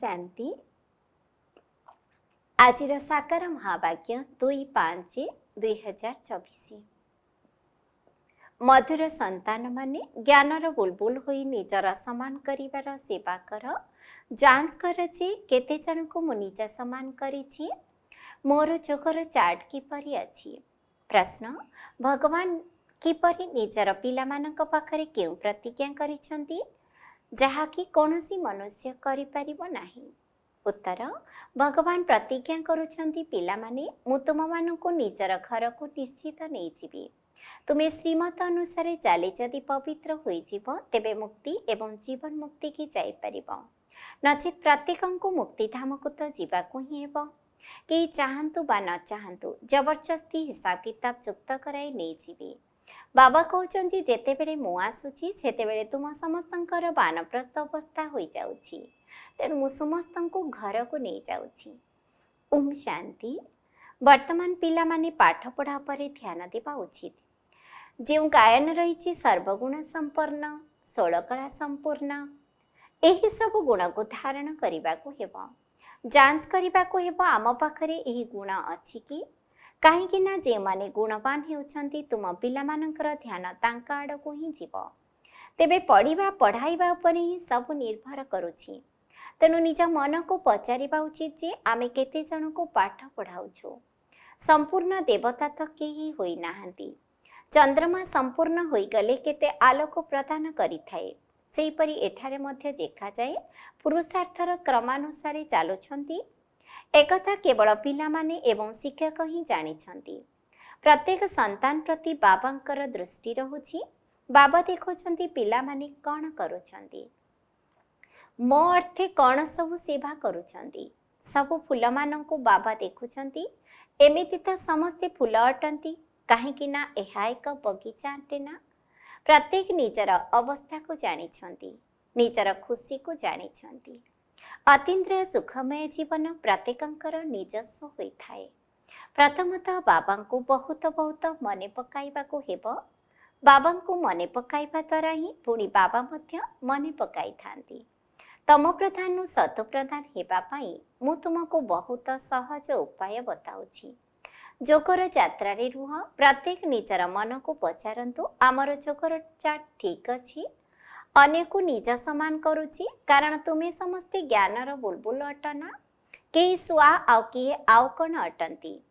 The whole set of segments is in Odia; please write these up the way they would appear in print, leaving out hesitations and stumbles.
शांति। आज साकार महावाक्य 2/5/2024। मधुर संतान माने ज्ञानर बुलबुल होई निजर समान करिवार सेवा कर। जांच कर जे केते जन को मु निज समान करिछि। मोर चोकर चार्ट किपरि अछि। प्रश्न, भगवान किपरि निजर पिलामानक पाखरे केउ प्रतिज्ञा करिछन्ति जहाँकि कौनसी मनुष्य करि परिबो नाही। उत्तर, भगवान प्रतिज्ञा करुछन्ति पिलामाने मु तुममानंकु निजर घर को निश्चित नहीं जीवी। तुम्हें श्रीमत अनुसार चाली जदि पवित्र होई जीव तेबे मुक्ति एवं जीवन मुक्ति की जाई परिबो। नचित प्रत्येकंकु मुक्ति धाम को तो जीवाकु ही हेबो। केही चाहंतु बा न चाहंतु जबरदस्ती हिसाब किताब चुक्त कराई नहीं जीवी। बाबा कहउछन्ति जेतेबेले मु आसुछि सेतेबेले तुम समस्तंकर बानप्रस्थ अवस्था होई जाउछि। तेणु मु समस्तंकु घर को नहीं जाउछि। ओम शांति। वर्तमान पिला माने पाठ पढ़ा पर ध्यान देवा उचित। जो गायन रही सर्वगुण संपन्न, षोलकला संपूर्ण, एही सब गुण को धारण करने को हेबो। जांच करने को हेबो आम पाखरे एही गुण अछि कि कहीं ना जे माने गुणवान हेउछन्ति तुम पिला मानकर ध्यान तांका आड़को ही जीव। तेबे पढ़िबा पढ़ाइबा उपरे ही सब निर्भर करुछि। तेणु निज मन को पचारिबा उचित जे आमे केते जन को पाठ पढ़ाउछु। संपूर्ण देवता तो केही होई नाहंती। चंद्रमा संपूर्ण होई गले केते आलोक प्रदान करिथाए। सेहीपरि एठारे मध्य देखा जाए पुरुषार्थर क्रमानुसारे चालुछन्ति। एकथा केवल पिला माने एवं शिक्षक ही जानिछन्ति। प्रत्येक संतान प्रति बाबांकर दृष्टि रहुछि। बाबा देखुछन्ति पिला माने कौन करुछन्ति, मो अर्थे कौन सबु सेवा करुछन्ति। सबु फूल मानंकु बाबा देखुछन्ति। एमिति तो समस्ते फूल अटंती काहेकि ना एहा एक बगीचा अटे ना। प्रत्येक निजर अवस्था को जानिछन्ति, निजर खुशी को जानिछन्ति। अतीन्द्रिय सुखमय जीवन प्रत्येकंकर निजस्व होइथाए। प्रथमतः बाबांकु बहुत बहुत मने पकाइबाकु हेबो। बाबांकु मने पकाइबा द्वारा ही पुणी बाबा मध्य मने पकाई थांती। तम प्रधान सत प्रधान हेबा पाई मु तुमको बहुत सहज उपाय बताउछि। जोकर यात्रा रे रुह। प्रत्येक निजर मन को पचारंतु आमर जोकर चार्ट ठीक अछि। अन्य को निज समान करुछि कारण तुम्हें समस्ते ज्ञानर बुलबुल अटना। केही सुआ आउ किए आउ कण अटंती।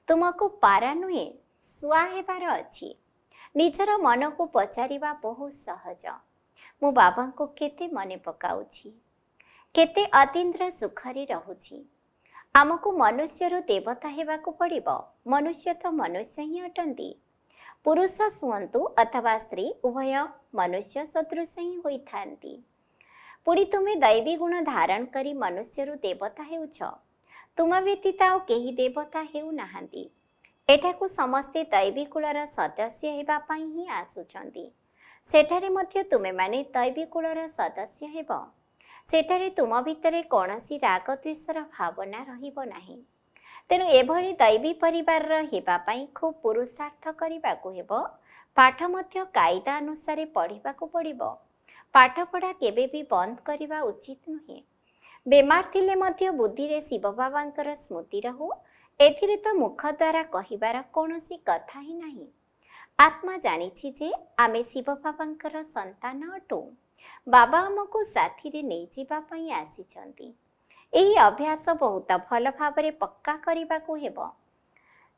तुमको पारा नुहे सुआ हेबार अछि। निजर मन को पचारिबा बहुत सहज। मु बाबा को केते मने पकाउछि, केते अतीन्द्र सुखरे रहुछि। आमको मनुष्य देवता हेबाकु पड़िबो। मनुष्य तो मनुष्य ही अटंती। पुरुष सुअंतु अथवा स्त्री उभय मनुष्य सदृश ही होई थांती। पुणी तुमे दैवी गुण धारण करी मनुष्य देवता हेउछ। तुम व्यतीत आउ केही देवता हेउ नाहंती। एठाकु समस्ते दैवी कुलर सदस्य हेबा पाई ही आसुचंती। सेठारे मध्य तुमे माने दैवी कुलर सदस्य हेबो। सेठारे तुम भितरे कौनसी राग द्वेषर भावना रहिबो नाही। तेणु एभली दैवी परिवार हेबा पाई खूब पुरुषार्थ करिबाकु हेबो। पाठ मध्य कायदा अनुसार पढ़िबाकु पड़िबो। पाठ पढ़ा केबे भी बंद करिबा उचित नुहे। बेमार थिले मध्य बुद्धि रे शिव बाबांकर स्मृति रहू। एथिरे तो मुख द्वारा कहिबार कौनसी कथा ही नाही। आत्मा जानिछि जे आमे शिव बाबांकर संतान अटू। बाबा आमको साथी रे नहीं जीवा पाई आसीछन्ति। एही अभ्यास बहुत भल भावरे पक्का करिबाकु हेबो।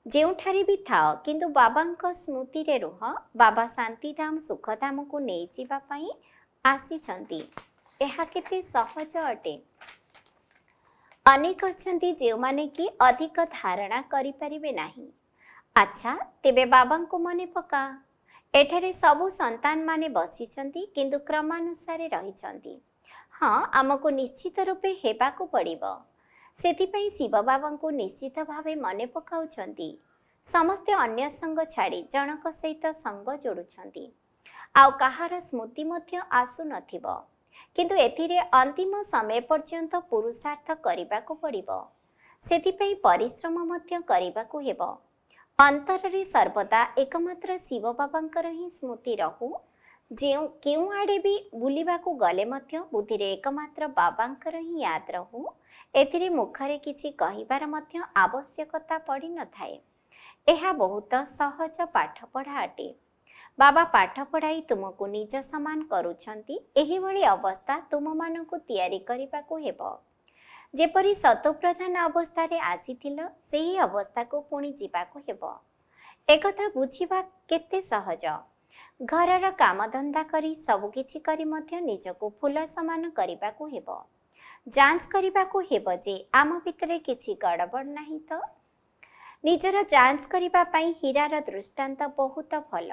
जेउठारे भी थाओ किंतु बाबांक स्मृति रे रुह। बाबा शांतिधाम सुखधाम को नहीं जीवा पाई आसीछन्ति। एहा केते सहज अटे। अनेक अछन्ति जे माने कि अधिक धारणा करि परिबे नाही। अच्छा तेबे बाबांको मने पका। एठारे सबु संतान माने बसिछन्ति किंतु क्रमानुसारे रहिछन्ति। हाँ आमको निश्चित रूपे हेबाकु पड़िबो। सेथिपई शिव बाबांको निश्चित भावे मने पकाउछन्ति। समस्ते अन्य संग छाड़ी जनक सहित संग जोड़ुछन्ति। आउ कहार स्मृति मध्य आसु नथिबो। किंतु एथिरे अंतिम समय पर्यंत पुरुषार्थ करिबाकु पड़िबो। सेथिपई परिश्रम मध्य करिबाकु हेबो। अंतर रे सर्वदा एकमात्र शिव बाबांकर ही स्मृति रहू। ଯେଉଁ କେଉଁ ଆଡ଼େ ବି ବୁଲିବାକୁ ଗଲେ ମଧ୍ୟ ବୁଦ୍ଧିରେ ଏକମାତ୍ର ବାବାଙ୍କର ହିଁ ୟାଦ ରହୁ। ଏଥିରେ ମୁଖରେ କିଛି କହିବାର ମଧ୍ୟ ଆବଶ୍ୟକତା ପଡ଼ିନଥାଏ। ଏହା ବହୁତ ସହଜ ପାଠପଢ଼ା ଅଟେ। ବାବା ପାଠ ପଢ଼ାଇ ତୁମକୁ ନିଜ ସମାନ କରୁଛନ୍ତି। ଏହିଭଳି ଅବସ୍ଥା ତୁମମାନଙ୍କୁ ତିଆରି କରିବାକୁ ହେବ। ଯେପରି ଶତପ୍ରଧାନ ଅବସ୍ଥାରେ ଆସିଥିଲ ସେହି ଅବସ୍ଥାକୁ ପୁଣି ଯିବାକୁ ହେବ। ଏକଥା ବୁଝିବା କେତେ ସହଜ। ଘରର କାମଧନ୍ଦା କରି ସବୁକିଛି କରି ମଧ୍ୟ ନିଜକୁ ଫୁଲ ସମାନ କରିବାକୁ ହେବ। ଯାଞ୍ଚ କରିବାକୁ ହେବ ଯେ ଆମ ଭିତରେ କିଛି ଗଡ଼ବଡ଼ ନାହିଁ ତ। ନିଜର ଯାଞ୍ଚ କରିବା ପାଇଁ ହୀରାର ଦୃଷ୍ଟାନ୍ତ ବହୁତ ଭଲ।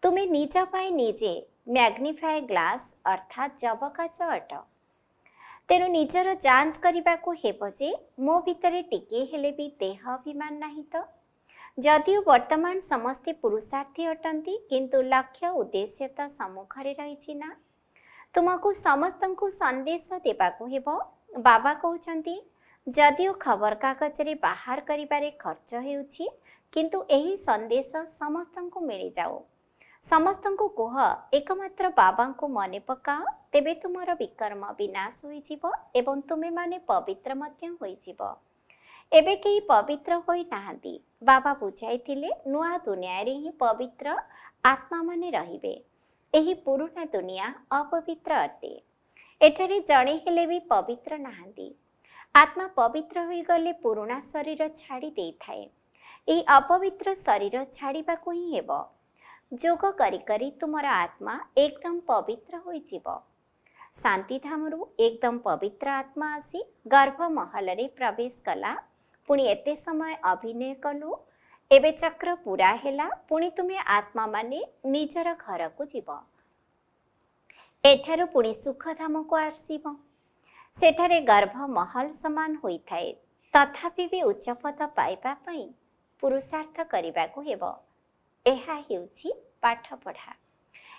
ତୁମେ ନିଜ ପାଇଁ ନିଜେ ମ୍ୟାଗ୍ନିଫାଏ ଗ୍ଲାସ୍ ଅର୍ଥାତ୍ ଯବକାଚ ଅଟ। ତେଣୁ ନିଜର ଯାଞ୍ଚ କରିବାକୁ ହେବ ଯେ ମୋ ଭିତରେ ଟିକିଏ ହେଲେ ବି ଦେହ ଅଭିମାନ ନାହିଁ ତ। ଯଦିଓ ବର୍ତ୍ତମାନ ସମସ୍ତେ ପୁରୁଷାର୍ଥୀ ଅଟନ୍ତି, କିନ୍ତୁ ଲକ୍ଷ୍ୟ ଉଦ୍ଦେଶ୍ୟ ତ ସମ୍ମୁଖରେ ରହିଛି ନା। ତୁମକୁ ସମସ୍ତଙ୍କୁ ସନ୍ଦେଶ ଦେବାକୁ ହେବ। ବାବା କହୁଛନ୍ତି, ଯଦିଓ ଖବରକାଗଜରେ ବାହାର କରିବାରେ ଖର୍ଚ୍ଚ ହେଉଛି, କିନ୍ତୁ ଏହି ସନ୍ଦେଶ ସମସ୍ତଙ୍କୁ ମିଳିଯାଉ। ସମସ୍ତଙ୍କୁ କୁହ, ଏକମାତ୍ର ବାବାଙ୍କୁ ମନେ ପକାଅ, ତେବେ ତୁମର ବିକର୍ମ ବିନାଶ ହୋଇଯିବ ଏବଂ ତୁମେମାନେ ପବିତ୍ର ମଧ୍ୟ ହୋଇଯିବ। ଏବେ କେହି ପବିତ୍ର ହୋଇନାହାନ୍ତି। ବାବା ବୁଝାଇଥିଲେ, ନୂଆ ଦୁନିଆରେ ହିଁ ପବିତ୍ର ଆତ୍ମାମାନେ ରହିବେ। ଏହି ପୁରୁଣା ଦୁନିଆ ଅପବିତ୍ର ଅଟେ। ଏଠାରେ ଜଣେ ହେଲେ ବି ପବିତ୍ର ନାହାନ୍ତି। ଆତ୍ମା ପବିତ୍ର ହୋଇଗଲେ ପୁରୁଣା ଶରୀର ଛାଡ଼ି ଦେଇଥାଏ। ଏହି ଅପବିତ୍ର ଶରୀର ଛାଡ଼ିବାକୁ ହିଁ ହେବ। ଯୋଗ କରି କରି ତୁମର ଆତ୍ମା ଏକଦମ ପବିତ୍ର ହୋଇଯିବ। ଶାନ୍ତିଧାମରୁ ଏକଦମ ପବିତ୍ର ଆତ୍ମା ଆସି ଗର୍ଭମହଲରେ ପ୍ରବେଶ କଲା। ପୁଣି ଏତେ ସମୟ ଅଭିନୟ କଲୁ, ଏବେ ଚକ୍ର ପୁରା ହେଲା। ପୁଣି ତୁମେ ଆତ୍ମାମାନେ ନିଜର ଘରକୁ ଯିବ। ଏଠାରୁ ପୁଣି ସୁଖଧାମକୁ ଆସିବ। ସେଠାରେ ଗର୍ଭମହଲ ସମାନ ହୋଇଥାଏ। ତଥାପି ବି ଉଚ୍ଚପଦ ପାଇବା ପାଇଁ ପୁରୁଷାର୍ଥ କରିବାକୁ ହେବ। ଏହା ହେଉଛି ପାଠପଢ଼ା।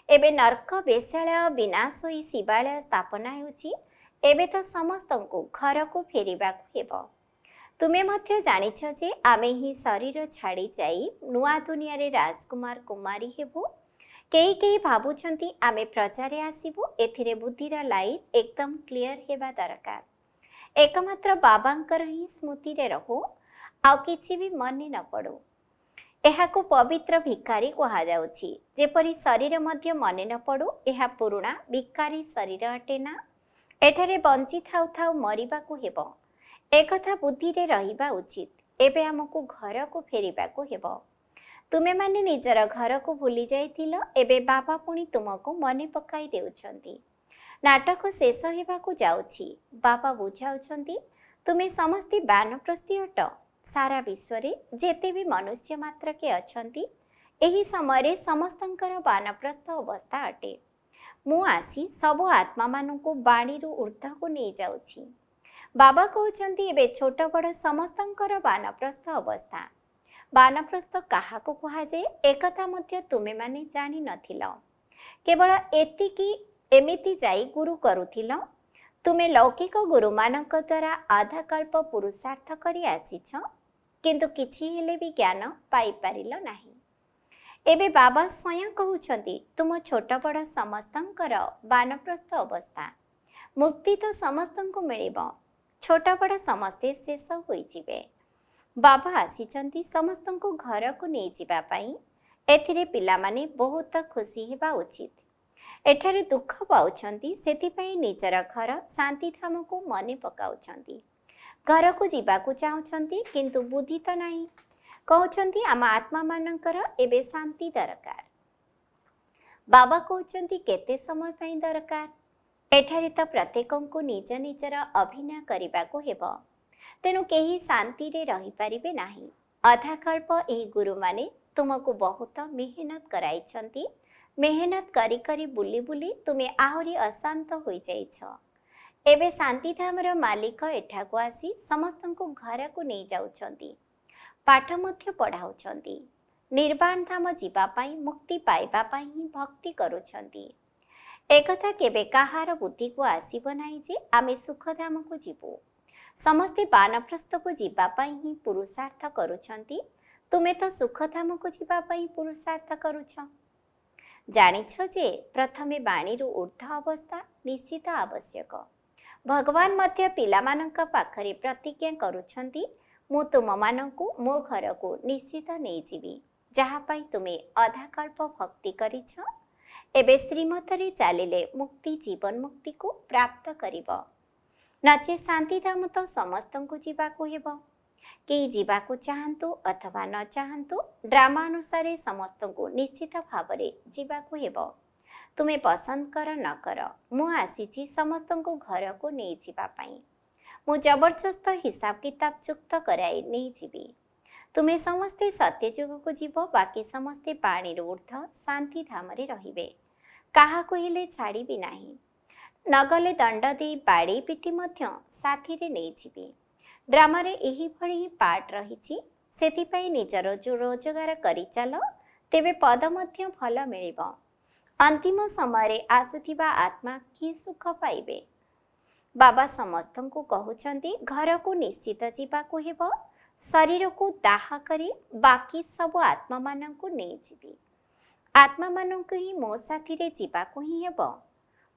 ଏବେ ନର୍କ ବେଶ୍ୟାଳୟ ବିନାଶ ହୋଇ ଶିବାଳୟ ସ୍ଥାପନା ହେଉଛି। ଏବେ ତ ସମସ୍ତଙ୍କୁ ଘରକୁ ଫେରିବାକୁ ହେବ। ତୁମେ ମଧ୍ୟ ଜାଣିଛ ଯେ ଆମେ ହିଁ ଶରୀର ଛାଡ଼ି ଯାଇ ନୂଆ ଦୁନିଆରେ ରାଜକୁମାର କୁମାରୀ ହେବୁ। କେହି କେହି ଭାବୁଛନ୍ତି ଆମେ ପ୍ରଜାରେ ଆସିବୁ। ଏଥିରେ ବୁଦ୍ଧିର ଲାଇଟ୍ ଏକଦମ କ୍ଲିଅର ହେବା ଦରକାର। ଏକମାତ୍ର ବାବାଙ୍କର ହିଁ ସ୍ମୃତିରେ ରହୁ, ଆଉ କିଛି ବି ମନେ ନ ପଡ଼ୁ। ଏହାକୁ ପବିତ୍ର ଭିକାରୀ କୁହାଯାଉଛି। ଯେପରି ଶରୀର ମଧ୍ୟ ମନେ ନ ପଡ଼ୁ, ଏହା ପୁରୁଣା ଭିକାରୀ ଶରୀର ଅଟେ ନା। ଏଠାରେ ବଞ୍ଚି ଥାଉ ଥାଉ ମରିବାକୁ ହେବ। ଏକଥା ବୁଦ୍ଧିରେ ରହିବା ଉଚିତ। ଏବେ ଆମକୁ ଘରକୁ ଫେରିବାକୁ ହେବ। ତୁମେମାନେ ନିଜର ଘରକୁ ଭୁଲି ଯାଇଥିଲ, ଏବେ ବାବା ପୁଣି ତୁମକୁ ମନେ ପକାଇ ଦେଉଛନ୍ତି। ନାଟକ ଶେଷ ହେବାକୁ ଯାଉଛି। ବାବା ବୁଝାଉଛନ୍ତି, ତୁମେ ସମସ୍ତେ ବାନପ୍ରସ୍ଥୀ ଅଟ। ସାରା ବିଶ୍ୱରେ ଯେତେ ବି ମନୁଷ୍ୟ ମାତ୍ରକେ ଅଛନ୍ତି, ଏହି ସମୟରେ ସମସ୍ତଙ୍କର ବାନପ୍ରସ୍ଥ ଅବସ୍ଥା ଅଟେ। ମୁଁ ଆସି ସବୁ ଆତ୍ମାମାନଙ୍କୁ ବାଣୀରୁ ଉର୍ଦ୍ଧ୍ୱକୁ ନେଇଯାଉଛି। ବାବା କହୁଛନ୍ତି, ଏବେ ଛୋଟ ବଡ଼ ସମସ୍ତଙ୍କର ବାନପ୍ରସ୍ଥ ଅବସ୍ଥା। ବାନପ୍ରସ୍ଥ କାହାକୁ କୁହାଯାଏ, ଏକଥା ମଧ୍ୟ ତୁମେମାନେ ଜାଣିନଥିଲ। କେବଳ ଏମିତି ଯାଇ ଗୁରୁ କରୁଥିଲ। ତୁମେ ଲୌକିକ ଗୁରୁମାନଙ୍କ ଦ୍ୱାରା ଆଧାକଳ୍ପ ପୁରୁଷାର୍ଥ କରି ଆସିଛ, କିନ୍ତୁ କିଛି ହେଲେ ବି ଜ୍ଞାନ ପାଇପାରିଲ ନାହିଁ। ଏବେ ବାବା ସ୍ୱୟଂ କହୁଛନ୍ତି, ତୁମ ଛୋଟ ବଡ଼ ସମସ୍ତଙ୍କର ବାନପ୍ରସ୍ଥ ଅବସ୍ଥା। ମୁକ୍ତି ତ ସମସ୍ତଙ୍କୁ ମିଳିବ। ଛୋଟ ବଡ଼ ସମସ୍ତେ ଶେଷ ହୋଇଯିବେ। ବାବା ଆସିଛନ୍ତି ସମସ୍ତଙ୍କୁ ଘରକୁ ନେଇଯିବା ପାଇଁ। ଏଥିରେ ପିଲାମାନେ ବହୁତ ଖୁସି ହେବା ଉଚିତ। ଏଠାରେ ଦୁଃଖ ପାଉଛନ୍ତି, ସେଥିପାଇଁ ନିଜର ଘର ଶାନ୍ତିଧାମକୁ ମନେ ପକାଉଛନ୍ତି। ଘରକୁ ଯିବାକୁ ଚାହୁଁଛନ୍ତି, କିନ୍ତୁ ବୁଦ୍ଧି ତ ନାହିଁ। କହୁଛନ୍ତି, ଆମ ଆତ୍ମାମାନଙ୍କର ଏବେ ଶାନ୍ତି ଦରକାର। ବାବା କହୁଛନ୍ତି, କେତେ ସମୟ ପାଇଁ ଦରକାର? ଏଠାରେ ତ ପ୍ରତ୍ୟେକଙ୍କୁ ନିଜ ନିଜର ଅଭିନୟ କରିବାକୁ ହେବ। ତେଣୁ କେହି ଶାନ୍ତିରେ ରହିପାରିବେ ନାହିଁ। ଅଧାକଳ୍ପ ଏହି ଗୁରୁମାନେ ତୁମକୁ ବହୁତ ମେହନତ କରାଇଛନ୍ତି। ମେହନତ କରି କରି ବୁଲି ବୁଲି ତୁମେ ଆହୁରି ଅଶାନ୍ତ ହୋଇଯାଇଛ। ଏବେ ଶାନ୍ତିଧାମର ମାଲିକ ଏଠାକୁ ଆସି ସମସ୍ତଙ୍କୁ ଘରକୁ ନେଇଯାଉଛନ୍ତି। ପାଠ ମଧ୍ୟ ପଢ଼ାଉଛନ୍ତି। ନିର୍ବାଣ ଧାମ ଯିବା ପାଇଁ, ମୁକ୍ତି ପାଇବା ପାଇଁ ହିଁ ଭକ୍ତି କରୁଛନ୍ତି। ଏକଥା କେବେ କାହାର ବୁଦ୍ଧିକୁ ଆସିବ ନାହିଁ ଯେ ଆମେ ସୁଖଧାମକୁ ଯିବୁ। ସମସ୍ତେ ବାନପ୍ରସ୍ଥକୁ ଯିବା ପାଇଁ ହିଁ ପୁରୁଷାର୍ଥ କରୁଛନ୍ତି। ତୁମେ ତ ସୁଖଧାମକୁ ଯିବା ପାଇଁ ପୁରୁଷାର୍ଥ କରୁଛ। ଜାଣିଛ ଯେ ପ୍ରଥମେ ବାଣୀରୁ ଉର୍ଦ୍ଧ୍ୱ ଅବସ୍ଥା ନିଶ୍ଚିତ ଆବଶ୍ୟକ। ଭଗବାନ ମଧ୍ୟ ପିଲାମାନଙ୍କ ପାଖରେ ପ୍ରତିଜ୍ଞା କରୁଛନ୍ତି, ମୁଁ ତୁମମାନଙ୍କୁ ମୋ ଘରକୁ ନିଶ୍ଚିତ ନେଇଯିବି, ଯାହା ପାଇଁ ତୁମେ ଅଧାକଳ୍ପ ଭକ୍ତି କରିଛ। ଏବେ ଶ୍ରୀମତରେ ଚାଲିଲେ ମୁକ୍ତି ଜୀବନ ମୁକ୍ତିକୁ ପ୍ରାପ୍ତ କରିବ। ନଚେ ଶାନ୍ତିଧାମ ତ ସମସ୍ତଙ୍କୁ ଯିବାକୁ ହେବ। କେହି ଯିବାକୁ ଚାହାନ୍ତୁ ଅଥବା ନ ଚାହାନ୍ତୁ, ଡ୍ରାମା ଅନୁସାରେ ସମସ୍ତଙ୍କୁ ନିଶ୍ଚିତ ଭାବରେ ଯିବାକୁ ହେବ। ତୁମେ ପସନ୍ଦ କର ନ କର, ମୁଁ ଆସିଛି ସମସ୍ତଙ୍କୁ ଘରକୁ ନେଇଯିବା ପାଇଁ। ମୁଁ ଜବରଦସ୍ତ ହିସାବ କିତାବ ଯୁକ୍ତ କରାଇ ନେଇଯିବି। ତୁମେ ସମସ୍ତେ ସତ୍ୟଯୁଗକୁ ଯିବ, ବାକି ସମସ୍ତେ ପାଣିରୁ ଉର୍ଦ୍ଧ୍ୱ ଶାନ୍ତିଧାମରେ ରହିବେ। କାହାକୁ ହେଲେ ଛାଡ଼ିବି ନାହିଁ। ନଗଲେ ଦଣ୍ଡ ଦେଇ ବାଡ଼େଇ ପିଟି ମଧ୍ୟ ସାଥିରେ ନେଇଯିବି। ଡ୍ରାମାରେ ଏହିଭଳି ହିଁ ପାର୍ଟ ରହିଛି। ସେଥିପାଇଁ ନିଜର ରୋଜଗାର କରିଚାଲ, ତେବେ ପଦ ମଧ୍ୟ ଭଲ ମିଳିବ। ଅନ୍ତିମ ସମୟରେ ଆସୁଥିବା ଆତ୍ମା କି ସୁଖ ପାଇବେ। ବାବା ସମସ୍ତଙ୍କୁ କହୁଛନ୍ତି, ଘରକୁ ନିଶ୍ଚିତ ଯିବାକୁ ହେବ। ଶରୀରକୁ ଦାହ କରି ବାକି ସବୁ ଆତ୍ମାମାନଙ୍କୁ ନେଇଯିବି। ଆତ୍ମାମାନଙ୍କୁ ହିଁ ମୋ ସାଥିରେ ଯିବାକୁ ହିଁ ହେବ।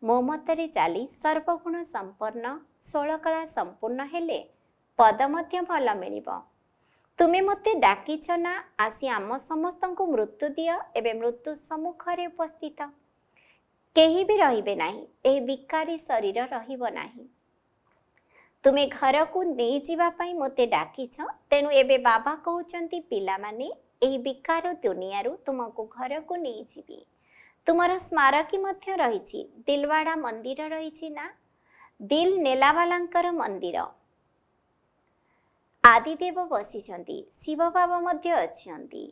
ମୋ ମତରେ ଚାଲି ସର୍ବଗୁଣ ସମ୍ପନ୍ନ 16 କଳା ସମ୍ପୂର୍ଣ୍ଣ ହେଲେ ପଦ ମଧ୍ୟ ଭଲ ମିଳିବ। ତୁମେ ମୋତେ ଡାକିଛ ନା, ଆସି ଆମ ସମସ୍ତଙ୍କୁ ମୃତ୍ୟୁ ଦିଅ। ଏବେ ମୃତ୍ୟୁ ସମ୍ମୁଖରେ ଉପସ୍ଥିତ। କେହି ବି ରହିବେ ନାହିଁ। ଏହି ବିକାରୀ ଶରୀର ରହିବ ନାହିଁ। ତୁମେ ଘରକୁ ନେଇଯିବା ପାଇଁ ମୋତେ ଡାକିଛ। ତେଣୁ ଏବେ ବାବା କହୁଛନ୍ତି, ପିଲାମାନେ, ଏହି ବିକାର ଦୁନିଆରୁ ତୁମକୁ ଘରକୁ ନେଇଯିବି। ତୁମର ସ୍ମାରକୀ ମଧ୍ୟ ରହିଛି। ଦିଲୱାଡ଼ା ମନ୍ଦିର ରହିଛି ନା, ଦିଲ ନେଲାବାଲାଙ୍କର ମନ୍ଦିର। ଆଦିଦେବ ବସିଛନ୍ତି, ଶିବ ବାବା ମଧ୍ୟ ଅଛନ୍ତି,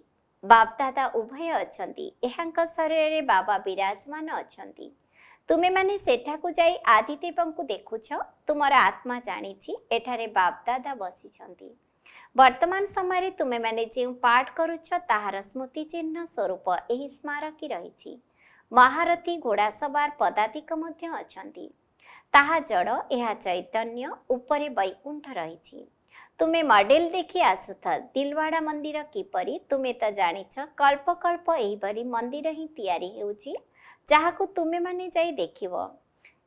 ବାପଦାଦା ଉଭୟ ଅଛନ୍ତି। ଏହାଙ୍କ ଶରୀରରେ ବାବା ବିରାଜମାନ ଅଛନ୍ତି। ତୁମେମାନେ ସେଠାକୁ ଯାଇ ଆଦିଦେବଙ୍କୁ ଦେଖୁଛ। ତୁମର ଆତ୍ମା ଜାଣିଛି ଏଠାରେ ବାପଦାଦା ବସିଛନ୍ତି। ବର୍ତ୍ତମାନ ସମୟରେ ତୁମେମାନେ ଯେଉଁ ପାଠ କରୁଛ ତାହାର ସ୍ମୃତି ଚିହ୍ନ ସ୍ୱରୂପ ଏହି ସ୍ମାରକୀ ରହିଛି। ମହାରଥୀ, ଘୋଡ଼ାସବାର, ପଦାତିକ ମଧ୍ୟ ଅଛନ୍ତି। ତାହା ଜଡ଼, ଏହା ଚୈତନ୍ୟ। ଉପରେ ବୈକୁଣ୍ଠ ରହିଛି। ତୁମେ ମଡେଲ ଦେଖି ଆସୁଥ ଦିଲୱାଡ଼ା ମନ୍ଦିର କିପରି। ତୁମେ ତ ଜାଣିଛ କଳ୍ପ କଳ୍ପ ଏହିଭଳି ମନ୍ଦିର ହିଁ ତିଆରି ହେଉଛି, ଯାହାକୁ ତୁମେମାନେ ଯାଇ ଦେଖିବ।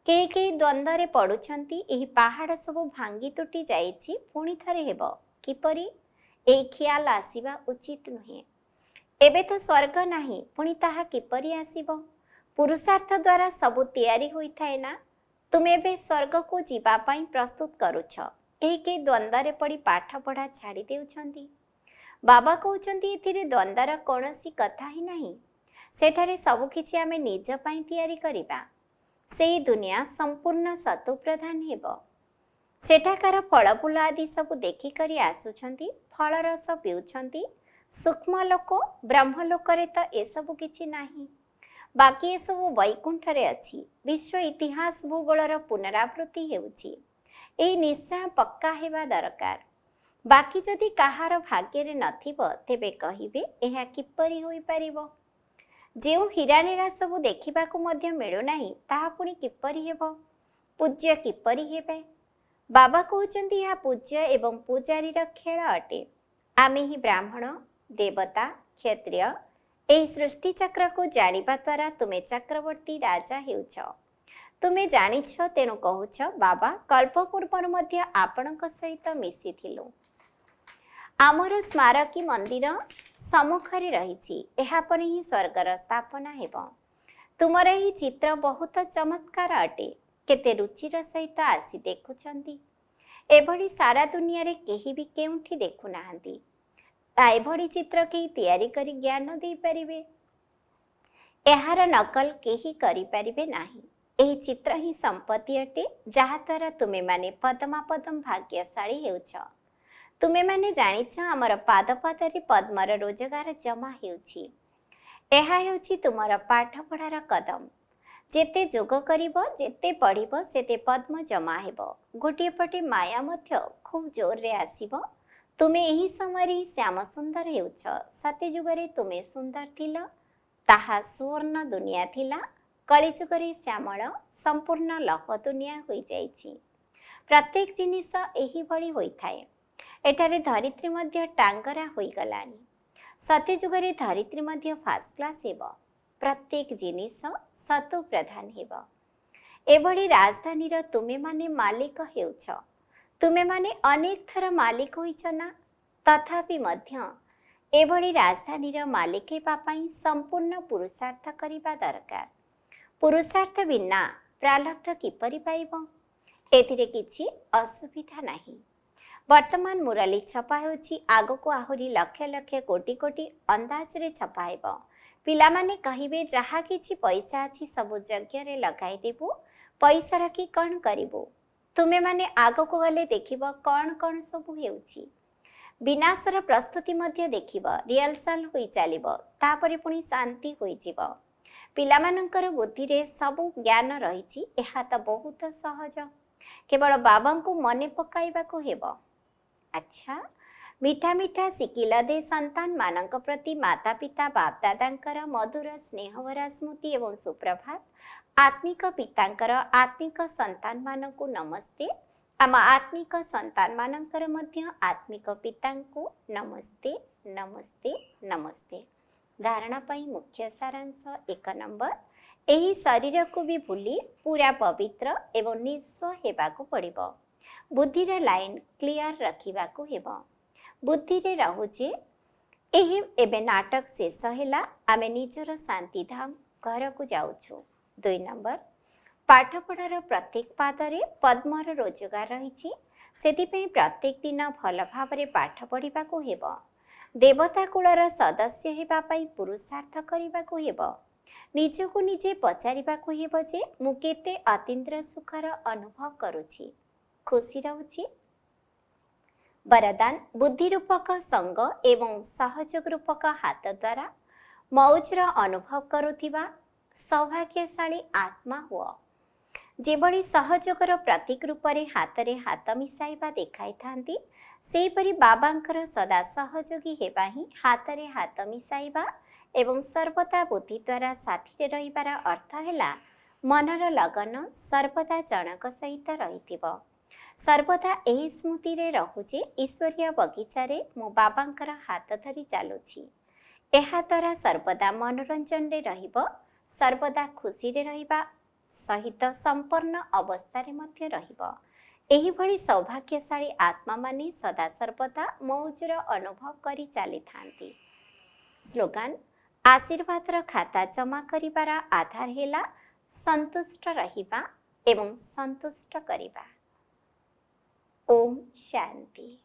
କେହି କେହି ଦ୍ୱନ୍ଦ୍ୱରେ ପଡ଼ୁଛନ୍ତି, ଏହି ପାହାଡ଼ ସବୁ ଭାଙ୍ଗି ତୁଟି ଯାଇଛି, ପୁଣି ଥରେ ହେବ କିପରି? ଏହି ଖିଆଲ ଆସିବା ଉଚିତ ନୁହେଁ। ଏବେ ତ ସ୍ୱର୍ଗ ନାହିଁ, ପୁଣି ତାହା କିପରି ଆସିବ? ପୁରୁଷାର୍ଥ ଦ୍ୱାରା ସବୁ ତିଆରି ହୋଇଥାଏ ନା। ତୁମେ ଏବେ ସ୍ୱର୍ଗକୁ ଯିବା ପାଇଁ ପ୍ରସ୍ତୁତ କରୁଛ। କେହି କେହି ଦ୍ୱନ୍ଦ୍ୱରେ ପଡ଼ି ପାଠ ପଢ଼ା ଛାଡ଼ି ଦେଉଛନ୍ତି। ବାବା କହୁଛନ୍ତି, ଏଥିରେ ଦ୍ୱନ୍ଦ୍ୱର କୌଣସି କଥା ହିଁ ନାହିଁ। ସେଠାରେ ସବୁକିଛି ଆମେ ନିଜ ପାଇଁ ତିଆରି କରିବା। ସେହି ଦୁନିଆ ସମ୍ପୂର୍ଣ୍ଣ ଶତୁପ୍ରଧାନ ହେବ। ସେଠାକାର ଫଳ ଫୁଲ ଆଦି ସବୁ ଦେଖିକରି ଆସୁଛନ୍ତି, ଫଳରସ ପିଉଛନ୍ତି। ସୂକ୍ଷ୍ମ ଲୋକ, ବ୍ରହ୍ମଲୋକରେ ତ ଏସବୁ କିଛି ନାହିଁ। ବାକି ଏସବୁ ବୈକୁଣ୍ଠରେ ଅଛି। ବିଶ୍ୱ ଇତିହାସ ଭୂଗୋଳର ପୁନରାବୃତ୍ତି ହେଉଛି। ଏହି ନିଶ୍ଚୟ ପକ୍କା ହେବା ଦରକାର। ବାକି ଯଦି କାହାର ଭାଗ୍ୟରେ ନଥିବ, ତେବେ କହିବେ ଏହା କିପରି ହୋଇପାରିବ? ଯେଉଁ ହୀରାନୀଳା ସବୁ ଦେଖିବାକୁ ମଧ୍ୟ ମିଳୁନାହିଁ, ତାହା ପୁଣି କିପରି ହେବ? ପୂଜ୍ୟ କିପରି ହେବେ? ବାବା କହୁଛନ୍ତି, ଏହା ପୂଜ୍ୟ ଏବଂ ପୂଜାରୀର ଖେଳ ଅଟେ। ଆମେ ହିଁ ବ୍ରାହ୍ମଣ, ଦେବତା, କ୍ଷତ୍ରିୟ। ଏହି ସୃଷ୍ଟି ଚକ୍ରକୁ ଜାଣିବା ଦ୍ୱାରା ତୁମେ ଚକ୍ରବର୍ତ୍ତୀ ରାଜା ହେଉଛ। ତୁମେ ଜାଣିଛ, ତେଣୁ କହୁଛ, ବାବା କଳ୍ପ ପୂର୍ବରୁ ମଧ୍ୟ ଆପଣଙ୍କ ସହିତ ମିଶିଥିଲୁ। ଆମର ସ୍ମାରକୀ ମନ୍ଦିର ସମ୍ମୁଖରେ ରହିଛି। ଏହାପରେ ହିଁ ସ୍ୱର୍ଗର ସ୍ଥାପନା ହେବ। ତୁମର ଏହି ଚିତ୍ର ବହୁତ ଚମତ୍କାର ଅଟେ। କେତେ ରୁଚିର ସହିତ ଆସି ଦେଖୁଛନ୍ତି। ଏଭଳି ସାରା ଦୁନିଆରେ କେହି ବି କେଉଁଠି ଦେଖୁନାହାନ୍ତି। ଏଭଳି ଚିତ୍ର କେହି ତିଆରି କରି ଜ୍ଞାନ ଦେଇପାରିବେ? ଏହାର ନକଲ କେହି କରିପାରିବେ ନାହିଁ। ଏହି ଚିତ୍ର ହିଁ ସମ୍ପତ୍ତି ଅଟେ, ଯାହାଦ୍ୱାରା ତୁମେମାନେ ପଦମାପଦମ ଭାଗ୍ୟଶାଳୀ ହେଉଛ। ତୁମେମାନେ ଜାଣିଛ, ଆମର ପାଦ ପାଦରେ ପଦ୍ମର ରୋଜଗାର ଜମା ହେଉଛି। ଏହା ହେଉଛି ତୁମର ପାଠପଢ଼ାର କଦମ। ଯେତେ ଯୋଗ କରିବ, ଯେତେ ପଢ଼ିବ, ସେତେ ପଦ୍ମ ଜମା ହେବ। ଗୋଟିଏ ପଟେ ମାୟା ମଧ୍ୟ ଖୁବ୍ ଜୋରରେ ଆସିବ। ତୁମେ ଏହି ସମୟରେ ହିଁ ଶ୍ୟାମ ସୁନ୍ଦର ହେଉଛ। ସତ୍ୟଯୁଗରେ ତୁମେ ସୁନ୍ଦର ଥିଲ, ତାହା ସୁବର୍ଣ୍ଣ ଦୁନିଆ ଥିଲା। କଳିଯୁଗରେ ଶ୍ୟାମଳ ସମ୍ପୂର୍ଣ୍ଣ ଲହ ଦୁନିଆ ହୋଇଯାଇଛି। ପ୍ରତ୍ୟେକ ଜିନିଷ ଏହିଭଳି ହୋଇଥାଏ। ଏଠାରେ ଧରିତ୍ରୀ ମଧ୍ୟ ଟାଙ୍ଗରା ହୋଇଗଲାଣି। ସତ୍ୟଯୁଗରେ ଧରିତ୍ରୀ ମଧ୍ୟ ଫାଷ୍ଟ କ୍ଲାସ୍ ହେବ। प्रत्येक जिनिस सतु प्रधान हेब। एभली राजधानीर तुमे माने मालिक हेउछ। तुमे माने अनेक थर मालिक होइछ ना, तथापि मध्य एभली राजधानीर मालिक हेबा पई संपूर्ण पुरुषार्थ करिबा दरकार। पुरुषार्थ बिना प्रारब्ध किपरि पाइब? एथिरे किछि असुविधा नाही। वर्तमान मुरली छपा होछि, आगो को आहुरी लक्ष लक्ष कोटि कोटि अंदाज रे छपा हेब। पिला माने कहिबे जहा किछि पैसा अछि सब यज्ञ रे लगाई देबु, पैसा रखी कौन करिबो? तुमे माने आगो को गले देखिबो कौन कौन सब हेउछि। विनाशर प्रस्तुति मध्य देखिब, रिहर्सल होई चलिबो, तापरे पुणी शांति होई जिवो। पिलामानंकर बुद्धि रे सबु ज्ञान रहिछि, एहा त बहुत सहज। केवल बाबा को मने पकाइबा को हेबो। अच्छा, मीठा मीठा सिकिला दे संतान मानक प्रति माता पिता बाप दादांकर मधुर स्नेहभरा स्मृति एवं सुप्रभात। आत्मिक पितांकर आत्मिक संतान मानकु नमस्ते। आम आत्मिक संतान मानकर मध्य आत्मिक पितांकु नमस्ते नमस्ते नमस्ते। धारणा पई मुख्य सारांश 1 नंबर, एही शरीर को भी भूली पूरा पवित्र एवं निस्व हेबाकु पड़िबो। बुद्धि रे लाइन क्लियर रखिबा को हेबो। बुद्धि रे रहुचे एही एबे नाटक शेष हेला, आमे निजर शांति धाम घर को जाउछु। 2 नंबर, पाठ पढ़ार प्रत्येक पादरे पद्मर रोजगार रहिछि, सेतिपई प्रत्येक दिन भल भावरे पाठ पढ़िबा को हेबो। देवता कुलर सदस्य हेबा पई पुरुषार्थ करिबा को हेबो। निजको निजे पचारिबा को हेबो जे मु केते अतीन्द्र सुखर अनुभव करूछि, खुशी रहूछि। वरदान, बुद्धि रूपक संग एवं सहयोग रूपक हाथ द्वारा मौजर अनुभव करुथिबा सौभाग्यशाली आत्मा हुआ। जेभली सहयोगर प्रतीक रूप रे हाथ मिसाइबा देखाई थांती, सेपरि बाबांकर सदा सहयोगी हेबा ही हाथरे हाथ मिसाइबा एवं सर्वदा बुद्धि द्वारा साथी रहिबार अर्थ हैला मनर लगन सर्वदा जनक सहित रहिथिबो। सर्वदा एही स्मृति रे रहुचे ईश्वरीय बगीचा रे मो बाबांकर हाथ धरी चालुछि। एहा द्वारा सर्वदा मनोरंजन रे रहिबो, सर्वदा खुशी रे रहिबा सहित संपूर्ण अवस्था रे मध्य रहिबो। एही भली सौभाग्यशाली आत्मा माने सदा सर्वदा मौजर अनुभव करी चली थांती। स्लोगान, आशीर्वादर खाता जमा करिबार आधार हेला संतुष्ट रहिबा एवं संतुष्ट करिबा। ओम शांति।